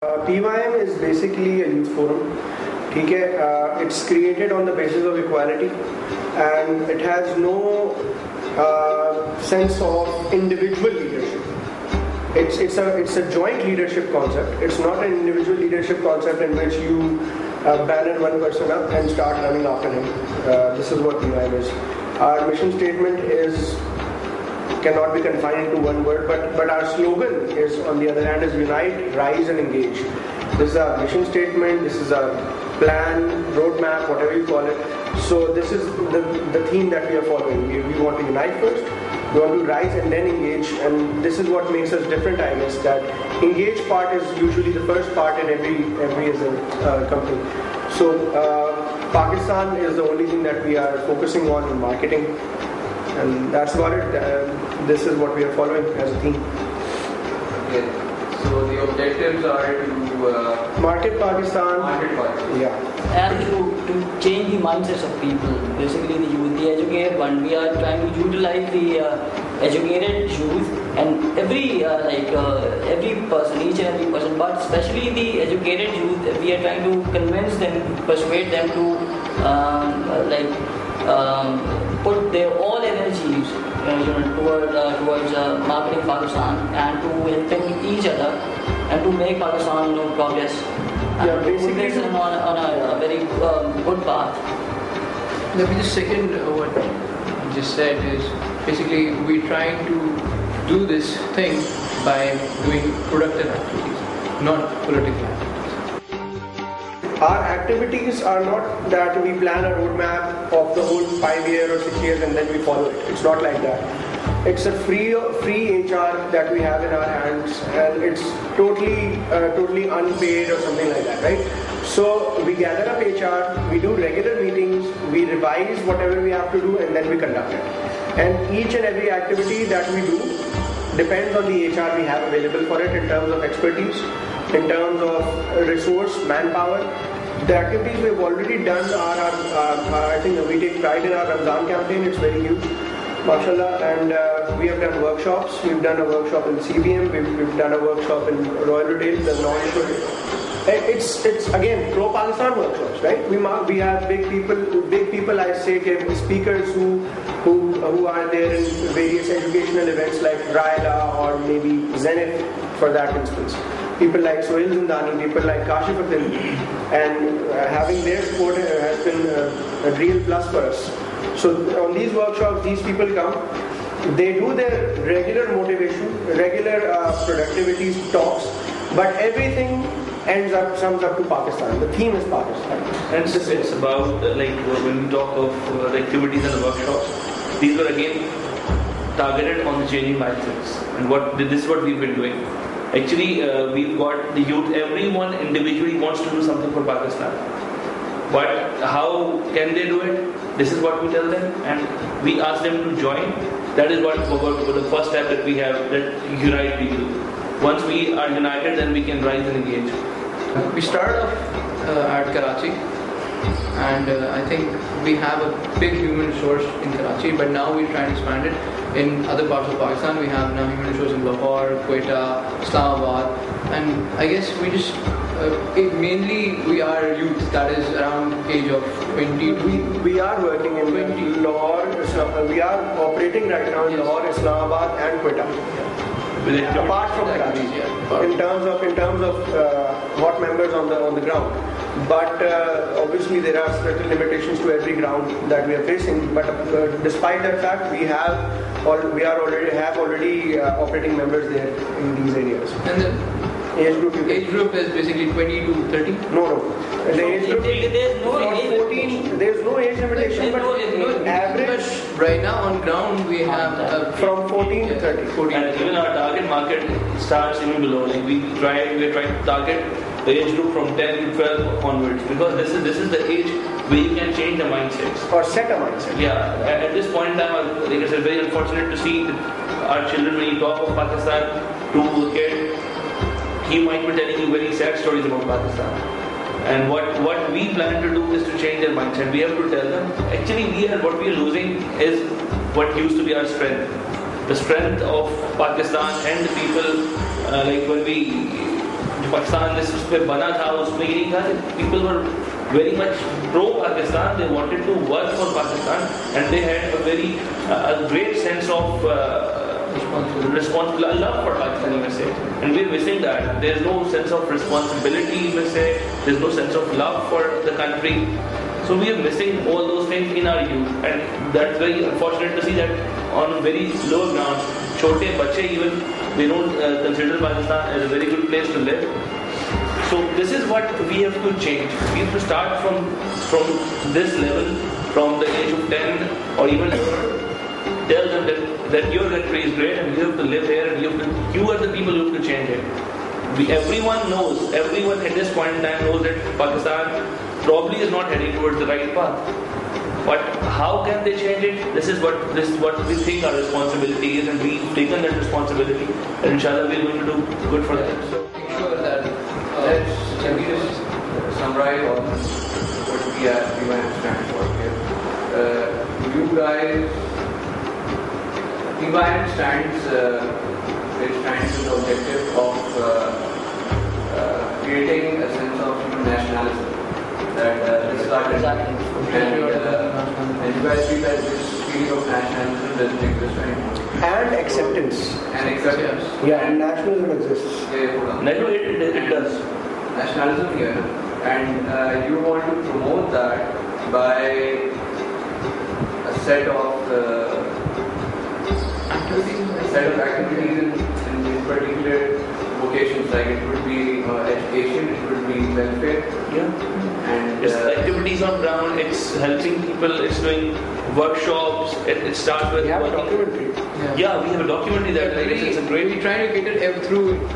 PYM is basically a youth forum. Okay? It's created on the basis of equality, and it has no sense of individual leadership. It's a joint leadership concept. It's not an individual leadership concept in which you banner one person up and start running after him. This is what PYM is. Our mission statement cannot be confined into one word, but our slogan is, on the other hand, is unite, rise and engage. This is our mission statement, this is our plan, roadmap, whatever you call it. So this is the theme that we are following. We want to unite first, we want to rise and then engage, and this is what makes us different, I guess, that engage part is usually the first part in every as a company. So Pakistan is the only thing that we are focusing on in marketing, and that's about it. This is what we are following as a theme. Okay. So the objectives are to market Pakistan. Yeah. And to change the mindsets of people, basically the youth, the educated one. We are trying to utilize the educated youth and every person, each and every person, but especially the educated youth. We are trying to convince them, persuade them to put their all energies towards marketing Pakistan and to helping each other and to make Pakistan progress. Yeah, basically on a very good path. Let me just second what you just said is basically we're trying to do this thing by doing productive activities, not political activities. Our activities are not that we plan a roadmap of the whole 5 year or 6 years and then we follow it. It's not like that. It's a free HR that we have in our hands, and it's totally unpaid or something like that, right? So we gather up HR, we do regular meetings, we revise whatever we have to do, and then we conduct it. And each and every activity that we do depends on the HR we have available for it in terms of expertise, in terms of resource, manpower. The activities we've already done are I think we take pride in our Ramzan campaign. It's very huge, mashallah, and we have done workshops. We've done a workshop in CBM, we've done a workshop in Royal Retail, the non-issue. It's again pro-Pakistan workshops, right? We have big people I say, speakers who are there in various educational events like Raila or maybe Zenith for that instance. People like Sohail Zindani, people like Kashif Atin, and having their support has been a real plus for us. So on these workshops, these people come, they do their regular motivation, regular productivity talks, but everything sums up to Pakistan. The theme is Pakistan. And it's about when we talk of the activities and the workshops, these were again targeted on the changing mindsets. And this is what we've been doing. Actually, we've got the youth, everyone individually wants to do something for Pakistan. But how can they do it? This is what we tell them, and we ask them to join. That is what the first step that we have, that unite the youth. Once we are united, then we can rise and engage. We started off at Karachi, and I think we have a big human resource in Karachi, but now we're trying to expand it in other parts of Pakistan. We have now human resource in Lahore, Quetta, Islamabad, and I guess we just mainly we are youth that is around age of 20. We are working in Lahore. We are operating right now in Lahore, Islamabad, and Quetta. Apart from Karachi, in terms of what members on the ground, but obviously there are certain limitations to every ground that we are facing. But despite that fact, we have already operating members there in these areas. And the age group is basically 20 to 30. No. The age group there's no age limitation, but average right now on ground we have from 14 to 30. And even our target market starts even below. We're trying to target the age group from 10 to 12 onwards, because this is the age where you can change the mindsets or set a mindset. Yeah, at this point in time, like I said, very unfortunate to see our children, when you talk of Pakistan to a kid, he might be telling you very sad stories about Pakistan. And what we plan to do is to change their mindset. We have to tell them, actually what we are losing is what used to be our strength. The strength of Pakistan and the people, when we जो पाकिस्तान जिस पे बना था उसमें ये नहीं था. People were very much pro-Pakistan. They wanted to work for Pakistan, and they had a great sense of responsibility, love for Pakistan, you may say. And we're missing that. There's no sense of responsibility, you may say. There's no sense of love for the country. So we are missing all those things in our youth, and that's very unfortunate to see that on very low grounds. Chote bache even, they don't consider Pakistan as a very good place to live. So this is what we have to change. We have to start from this level, from the age of 10 or even tell them that your country is great and you have to live here, and you are the people who have to change it. Everyone at this point in time knows that Pakistan probably is not heading towards the right path. But how can they change it? This is what we think our responsibility is, and we've taken that responsibility, and inshallah we're going to do good for that. So make sure that can we just summarize all what we stand for here? You guys, Vision stands with the objective of creating a sense of nationalism that is started. And you guys feel that this feeling of nationalism doesn't exist anymore. And acceptance. Yeah, and nationalism exists. It does. Nationalism here, and you want to promote that by a set of activities in particular vocations, like it would be education, it would be welfare. Yeah. And it's activities on ground, it's helping people, it's doing workshops, it starts with... We have a documentary. Yeah, we have a documentary that it's a great... We're trying to get it through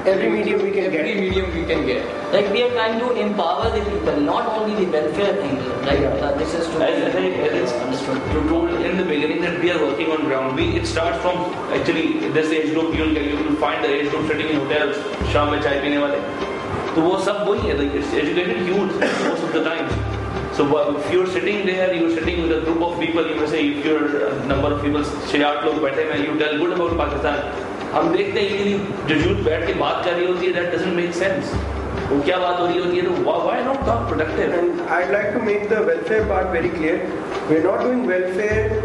every medium we can get. Every medium we can get. Like we are trying to empower the people, not only the welfare thing. Like this is to understood. To told in the beginning that we are working on ground. It starts from actually this age group. You will find the age group sitting in hotels, शाम में चाय पीने वाले. तो वो सब वही है. Like it's educated youth most of the time. So if you're sitting there, you're sitting with a group of people. You may say if you're a number of people, 6-8 लोग बैठे हैं, you tell good about Pakistan. हम देखते हैं कि जो youth बैठ के बात कर रही होती है, that doesn't make sense. वो क्या बात हो रही होती है, तो why not talk productive? And I'd like to make the welfare part very clear. We're not doing welfare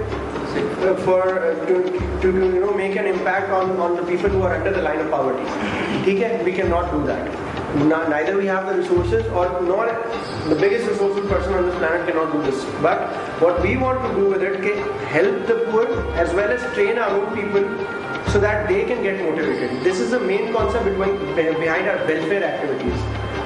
to make an impact on the people who are under the line of poverty. Okay? We cannot do that. Neither we have the resources, or nor the biggest resourceful person on this planet cannot do this. But what we want to do with it is help the poor as well as train our own people so that they can get motivated. This is the main concept behind our welfare activities.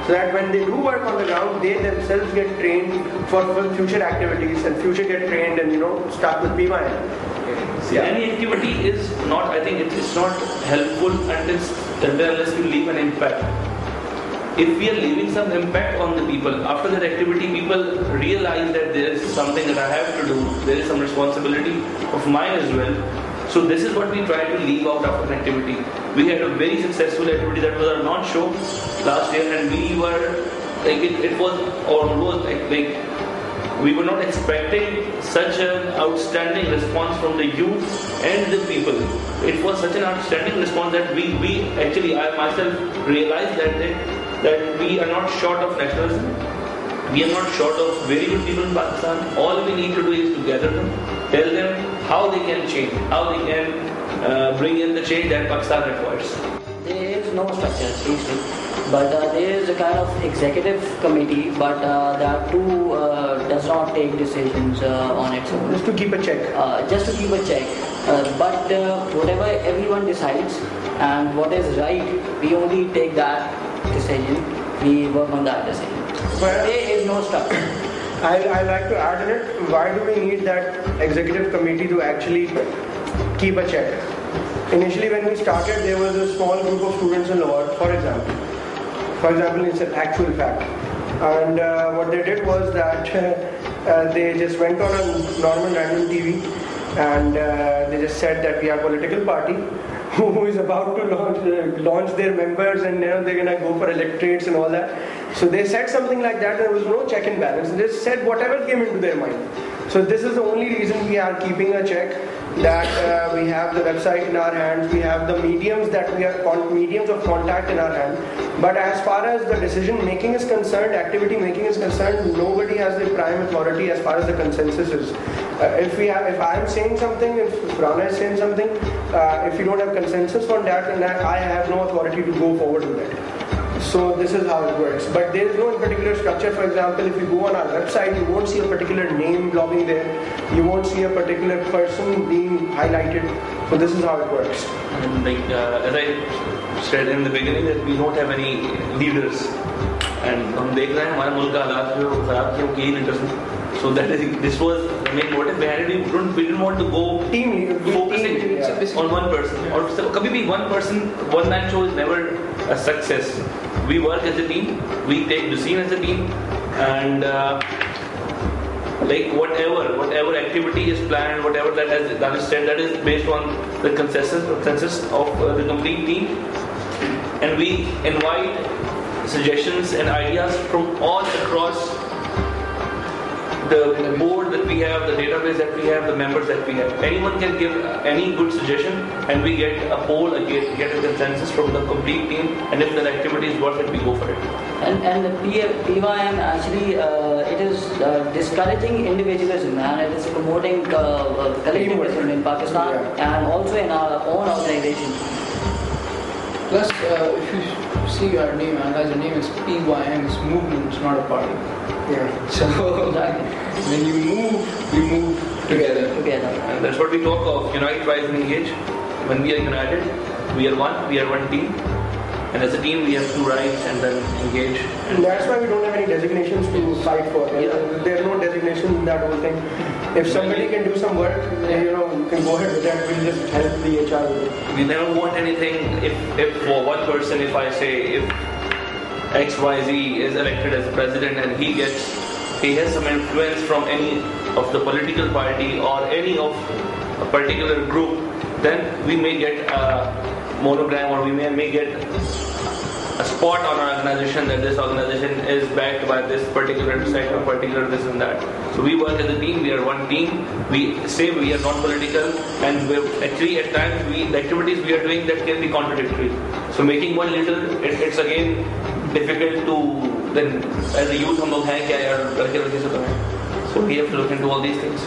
So that when they do work on the ground, they themselves get trained for future activities, and future get trained and start with BYN. See, any activity is not, I think it's not helpful unless you leave an impact. If we are leaving some impact on the people, after that activity people realize that there is something that I have to do, there is some responsibility of mine as well. So this is what we try to leave out after an activity. We had a very successful activity that was our launch show last year, and we were like it was almost like we were not expecting such an outstanding response from the youth and the people. It was such an outstanding response that we actually, I myself realized that we are not short of nationalism. We are not short of very good people in Pakistan. All we need to do is to gather them, tell them how they can change, how they can bring in the change that Pakistan requires. There is no structure, seriously. But there is a kind of executive committee, but that too does not take decisions on its own. Just to keep a check. Just to keep a check. But whatever everyone decides and what is right, we only take that decision. We work on that decision. Well, there is no structure. I like to add in it, why do we need that executive committee to actually keep a check? Initially when we started, there was a small group of students in Lahore, for example. It's an actual fact. And what they did was that they just went on a normal random TV and they just said that we are a political party who is about to launch their members, and they're going to go for electorates and all that. So they said something like that. There was no check and balance. They just said whatever came into their mind. So this is the only reason we are keeping a check. that we have the website in our hands, we have the mediums that we are mediums of contact in our hand. But as far as the decision making is concerned, activity making is concerned, nobody has the prime authority as far as the consensus is. If I am saying something, if Rana is saying something, if you don't have consensus on that, then I have no authority to go forward with it. So this is how it works. But there is no particular structure. For example, if you go on our website, you won't see a particular name blogging there. You won't see a particular person being highlighted. So this is how it works. And as I said in the beginning, that we don't have any leaders. And हम देख रहे हैं हमारे मुल्क का हालात जो खराब किए वो कई leaders हैं. So this was the main motive behind it. We didn't want to go focusing on one person. Or कभी भी one person, one man show is never a success. We work as a team. We take the scene as a team, and like whatever activity is planned, whatever that is said, that is based on the consensus of the complete team, and we invite suggestions and ideas from all across the board that we have, the database that we have, the members that we have. Anyone can give any good suggestion, and we get a poll, get a consensus from the complete team, and if the activity is worth it, we go for it. And the PYM actually, it is discouraging individualism, and it is promoting collectivism in Pakistan and also in our own organization. Plus, if you see our name, as name is PYM, it's movement, it's not a party. Yeah. So when you move, we move together. And that's what we talk of, unite, rise and engage. When we are united, we are one team. And as a team, we have to rise and then engage. And that's why we don't have any designations to fight for. There are no designations in that whole thing. If somebody can do some work, you can go ahead with that. We'll just help the HR with it. We never want anything. If for one person, if I say if XYZ is elected as president and he has some influence from any of the political party or any of a particular group, then we may get a monogram, or we may get a spot on our organization that this organization is backed by this particular sector, particular this and that. So we work as a team, we are one team, we say we are non-political, and actually at times the activities we are doing that can be contradictory. So making one leader, it's again difficult to then as a youth हम लोग हैं क्या यार लड़के से तो हैं. So we have to look into all these things.